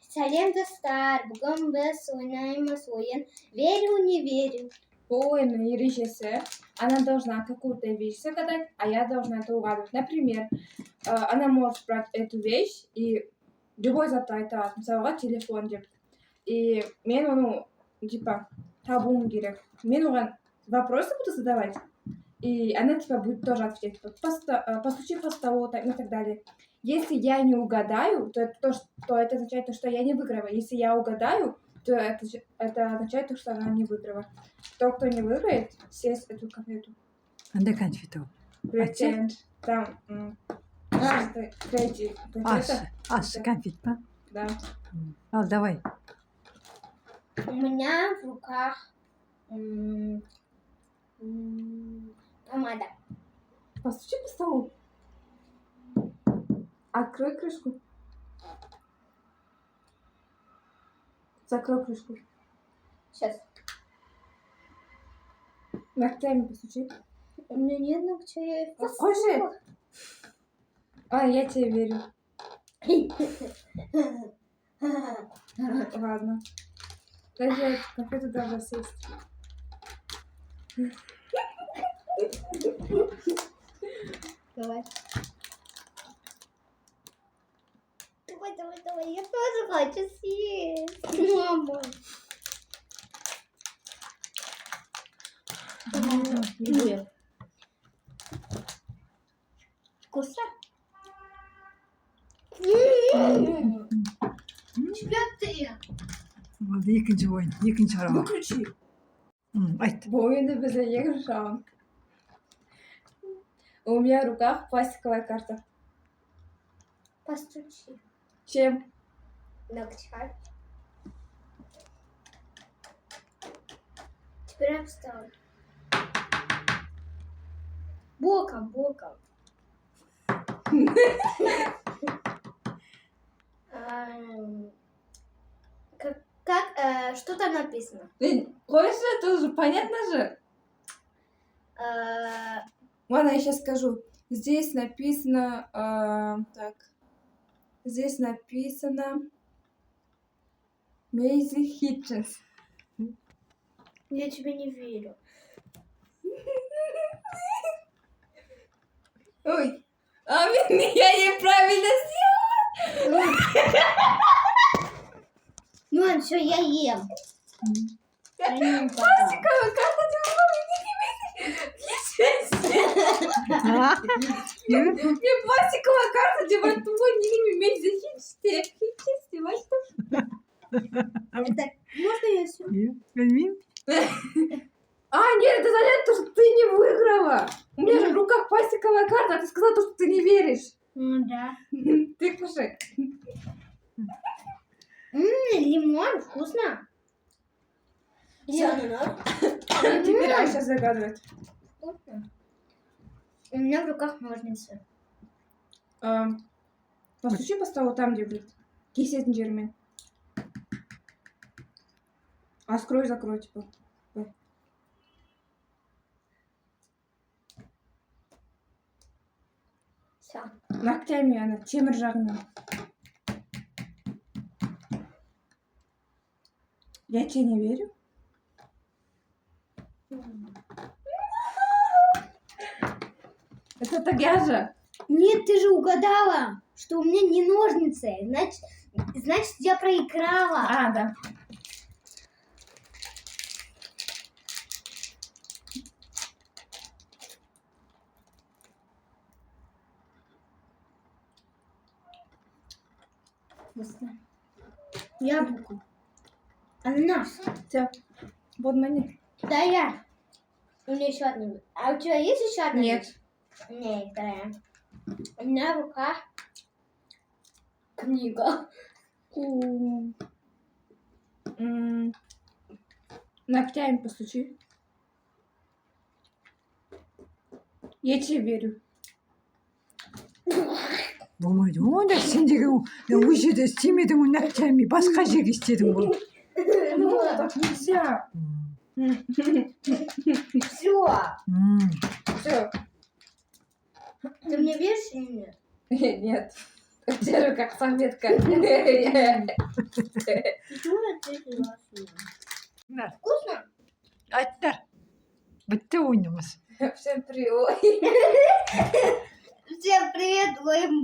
Салем достар. Bugün biz oynayımız oyun. Верю, не верю. По ережесі, она должна какую-то вещь загадать, а я должна это угадывать. Например, она может брать эту вещь и любой зат айтады, мысалға телефон деп. И мен оны типа табуым керек. Мен оған вопросы буду задавать, и она типа будет тоже отвечать, типа, постучи по столу и так далее. Если я не угадаю, то это означает то, что я не выиграла. Если я угадаю, то это означает то, что она не выиграла. Тот, кто не выиграет, съест эту конфету. Андай конфет ол. Претенд. Там третий конфета. Ащы конфет па? Да. Ал, давай. У меня в руках помада. Постучи по столу. Открой крышку. Закрой крышку. Сейчас. Ногтями постучи. У меня нет ногтей. Какой же? А, я тебе верю. Ладно. Даже эту конфету должна съесть. Давай. Давай. Я тоже хочу съесть. Мама. Вкусно? Четвертый. Болды, екінші ойын, екінші арба. Выключи. Айт. Bu oyunda bize yer şu an. У меня в руках пластиковая карта. Постучи. Чем? Ногтями. Теперь обставь. Боком. Что там написано? Хочешь, это уже понятно же? Ладно, я сейчас скажу. Здесь написано... так. Здесь написано... Maisie Hitchens. Я тебе не верю. Ой. А я неправильно сделала. Ну, ладно, все, я ем. Пластиковая карта Мне пластиковая карта девать твой не Maisie Hitchens. Девать Это можно я все? Білмеймін. Нет, это означает, что ты не выиграла. У меня же в руках пластиковая карта, а ты сказала, что ты не веришь. Ну да. Ты кушай. Лимон, вкусно. Теперь Аша загадывает. Вкусно. У меня в руках ножницы. Постучи по столу там, где будет. Кисет Джермен. Закрой, типа. Все. Ногтями она, темір жағынан. Я тебе не верю. Это так я же. Нет, ты же угадала, что у меня не ножницы. Значит, я проиграла. А, да. Вкусно. Яблоко. Ананас. Все. Вот монет. Да, я. У меня еще одна. А у тебя есть еще одна? Нет. Нет, вторая. У меня в руках книга. Ногтями постучи. Я тебе верю. Болмайды онда сен деген ол жерде істемедің ғой ногтями басқа жерге істедің ғой. Ну, так нельзя. Все. Все. Ты мне веришь или нет? Нет. Держу как советка. Почему я ответила? Нар, Вкусно? айттар. Бітті ойнымыз. Всем привет. Всем привет, говорим